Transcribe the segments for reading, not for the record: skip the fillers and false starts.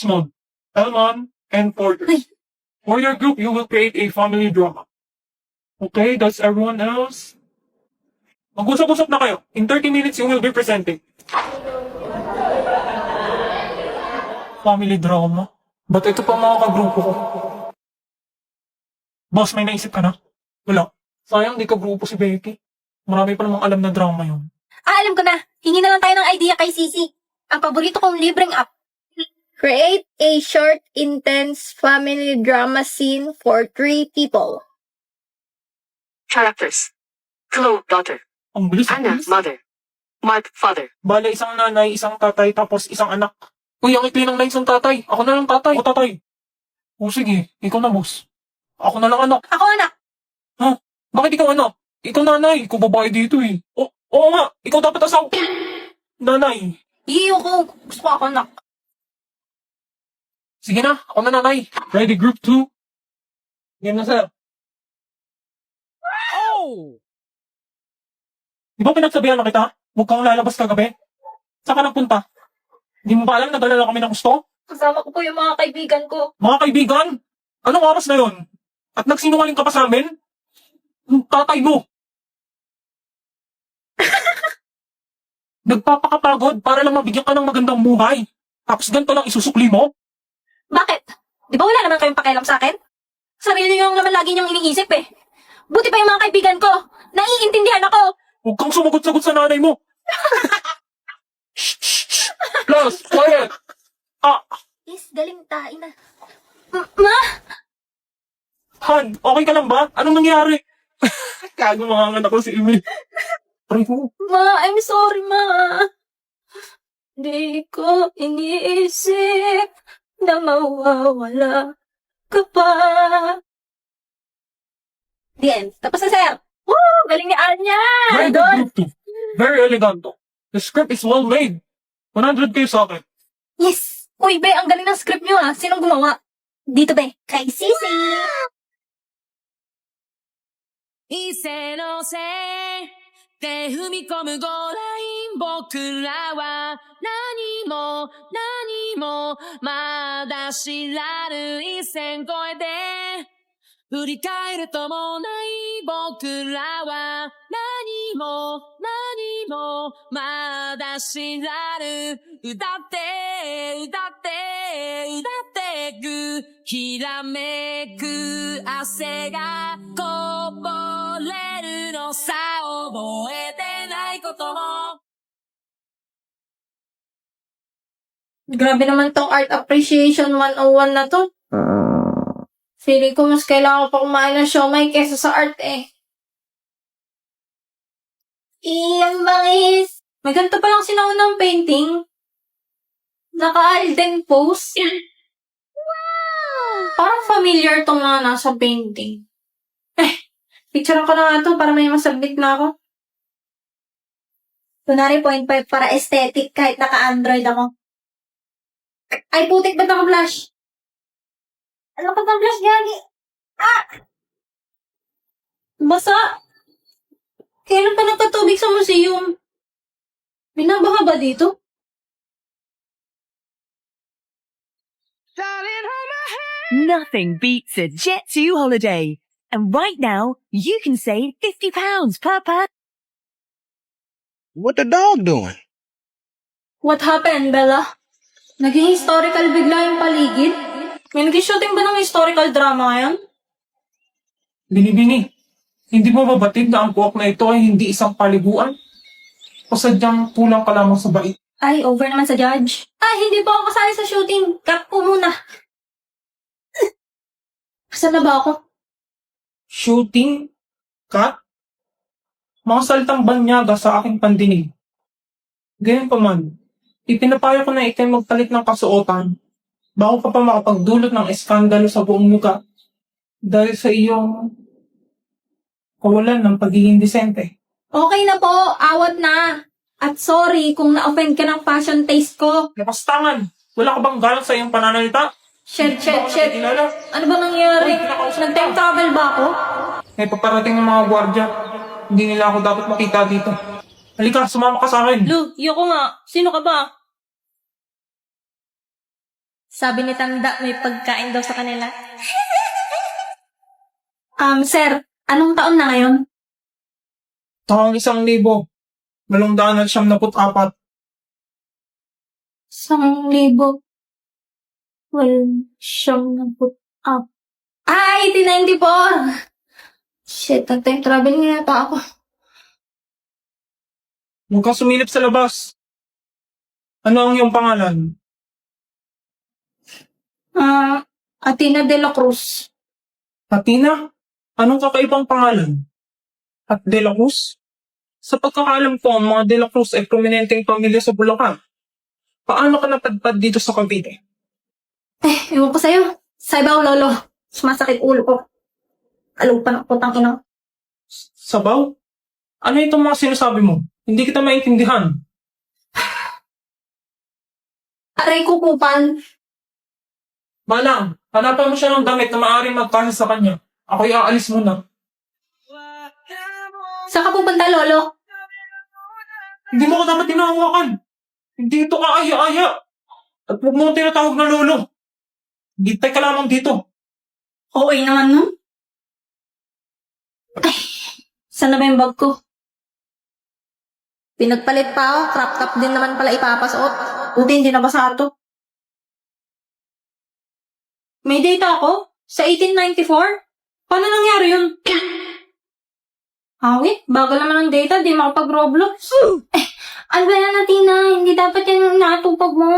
mode. Elmon and Porter. Ay. For your group, you will create a family drama. Okay, does everyone else? Mag-usap-usap na kayo. In 30 minutes, you will be presenting. Family drama? Ba't ito pa mga kagrupo ko? Boss, may naisip ka na? Wala. Sayang, di kagrupo si Becky. Marami pa namang alam na drama yun. Alam ko na. Hingi na lang tayo ng idea kay Sisi. Ang paborito kong libreng app. Create a short, intense family drama scene for 3 people. Characters. Chloe, daughter. Ang bilis. Anna, mother. Mark, father. Bale, isang nanay, isang tatay, tapos isang anak. Uy, ang ikli ng lines ng tatay. Ako na lang tatay. O tatay. O sige, ikaw na boss. Ako na lang anak. Ako anak. Ha? Bakit ikaw anak? Ikaw nanay. Ikaw babae dito eh. Oo nga. Ikaw dapat asaw. Nanay. Iyo ko. Gusto ko ako anak. Sige na. Ako na nanay. Ready, group 2? Game na sir. Oh! Di ba pinagsabihan na kita? Huwag kang lalabas kagabi. Saan ka nagpunta? Di mo ba alam nag-alala kami ng gusto? Kasama ko po yung mga kaibigan ko. Mga kaibigan? Anong oras na yon? At nagsinungaling ka pa sa amin? Yung tatay mo. Nagpapakapagod para lang mabigyan ka ng magandang buhay. Tapos ganito lang isusukli mo? Bakit? Di ba wala naman kayong pakialam sa akin? Sarili niyo naman lagi niyong iniisip eh. Buti pa yung mga kaibigan ko. Naiintindihan ako. Huwag kang sumagot-sagot sa nanay mo. Shh, shh, shh. Plus, quiet. Is, galing tain na. Ma? Han, okay ka lang ba? Anong nangyari? Kago mga anak ko si Emil. Aray ko. Ma, I'm sorry, ma. Di ko iniisip na mawawala ka pa. The end. Tapos na, sir. Woo! Galing ni Anya! Very Idol! good group 2. Very eleganto. The script is well made. 100K sa akin. Yes! Uy, be, ang galing ng script nyo, ah. Sinong gumawa? Dito, be. Kay Sisi! 一斉のせいで踏み込むゴーライン僕らは何もまだ知らぬ一線越えて振り返るともない僕らは何もまだ知らぬ歌ってくひらめく汗がこぼれるのさ覚えてないことも Grabe naman tong Art Appreciation 101 na to. Feeling ko mas kailangan ko pa kumain ng siomay kesa sa art eh. Ang bangis! May ganito palang sinaunang painting. Naka-alden pose. Wow! Parang familiar tong mga nasa painting. Picturean ko na nga to para may masabit na ako. Kunwari 0.5 para aesthetic kahit naka-Android ako. Ay, putik, ba't naka-blush? Ano ka blush, Gagi? Basa! Kailan pa nagkatubig sa museum? Binabaha ba dito? Nothing beats a Jet2 holiday. And right now, you can save £50 per person. What the dog doing? What happened, Bella? Naging historical bigla yung paligid? May nag-shooting ba ng historical drama ngayon? Bini-bini. Hindi mo mabatid na ang buhok na ito ay hindi isang paliguan? O sadyang kulang ka lamang sa bait? Ay, over naman sa judge. Hindi pa ako kasali sa shooting. Cut ko muna. Saan na ba ako? Shooting? Cut? Mga salitang banyaga sa aking pandinig. Ganyan pa man, ipinapayo ko na ikay magpalit ng kasuotan bago ka pa makapagdulot ng eskandalo sa buong muka dahil sa iyong kawalan ng pagiging disente. Okay na po, awat na. At sorry kung na-offend ka ng fashion taste ko. Lapastangan! Wala ka bang galang sa iyong pananalita? Shit. Kilala? Ano ba nangyari? Nag-time travel ba ako? May paparating ng mga gwardya. Hindi nila ako dapat makita dito. Halika, sumama ka sa akin. Lu, yoko nga. Sino ka ba? Sabi ni Tanda, may pagkain daw sa kanila. Sir, anong taon na ngayon? Taong 1,000, 874. 1,000. Well, siyang nabot up. 1894! Shit, nag-time travel nga yata ako. Huwag kang sumilip sa labas. Ano ang iyong pangalan? Athena de la Cruz. Athena? Anong kakaibang pangalan? At De La Cruz? Sa pagkakaalam ko, ang mga De La Cruz ay prominenteng pamilya sa Bulacan. Paano ka napadpad dito sa Cavite? Ewan ko sa'yo. Sa ibaw, lolo. Sumasakit ulo ko. Alog pa ng putang ina. Sabaw? Ano itong mga sinasabi mo? Hindi kita maintindihan. Aray ko kupan. Manang, hanapan mo siya ng damit na maaaring magkasa sa kanya. Ako'y aalis muna. Saan ka pupunta, lolo? Hindi mo ko dapat tinahawakan. Hindi ito kaaya-aya. At huwag mo tinatawag na lolo. Gintay ka lamang dito. Okay naman, no? Ay, saan na ba yung bag ko? Pinagpalit pa ako. Crop top din naman pala ipapasuot. Buti hindi nabasa ito. May data ako? Sa 1894? Paano nangyari yun? Awit, bago naman ang data, di makapag-Roblox. Ano ba yan, Athena? Hindi dapat yan natupag mo.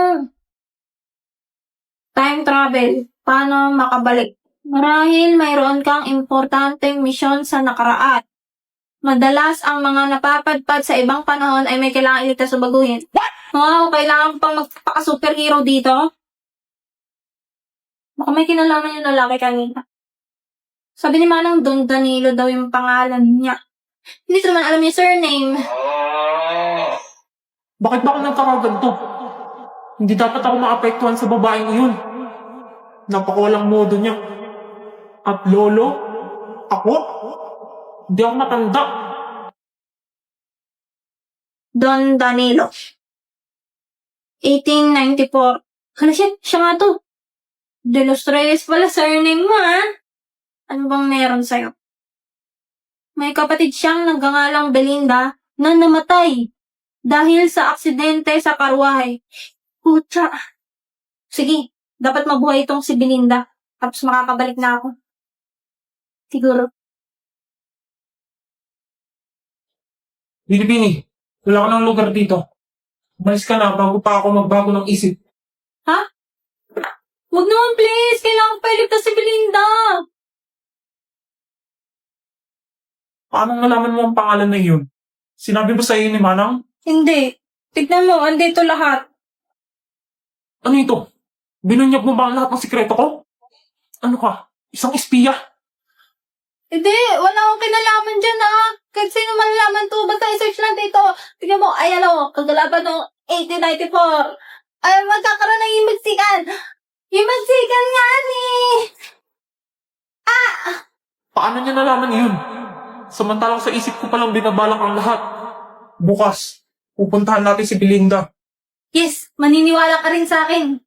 Time travel. Paano makabalik? Marahil mayroon kang importanteng misyon sa nakaraan. Madalas ang mga napapadpad sa ibang panahon ay may kailangan iligtas o baguhin. Wow, kailangan pang magpaka-superhero dito? Baka may kinalaman yung lalaki kanina. Sabi ni Manang Don Danilo daw yung pangalan niya. Hindi ko naman alam yung surname. Bakit ba ako nagkakaganto? Hindi dapat ako maapektuhan sa babaeng iyon. Napakawalang modo niya. At lolo? Ako? Hindi ako matanda. Don Danilo. 1894. Hala shit, siya nga to. De los Reyes pala surname mo, ha? Ano bang meron sa'yo? May kapatid siyang nagngangalang Belinda na namatay dahil sa aksidente sa karwahe. Pucha. Sige, dapat mabuhay itong si Belinda. Tapos makakabalik na ako. Siguro. Bini, wala ka ng lugar dito. Umalis ka na bago pa ako magbago ng isip. Wag naman please, kailangan pa iligtas si Belinda. Paano nalaman mo ang pangalan na iyon? Sinabi mo sa iyo ni Manang? Hindi. Tignan mo, andito lahat. Ano ito? Binunyag mo ba ang lahat ng sikreto ko? Ano ka? Isang espiya? Hindi, wala akong kinalaman dyan, ha? Kahit sino malalaman to, basta i-search lang dito. Tignan mo, ay ano, kagalaban ng 1894. Ay, magkakaroon ng imagsikan. Imagsikan nga ni! Paano niya nalaman iyon? Samantalang sa isip ko palang binabalak ang lahat. Bukas, pupuntahan natin si Belinda. Yes, maniniwala ka rin sa akin.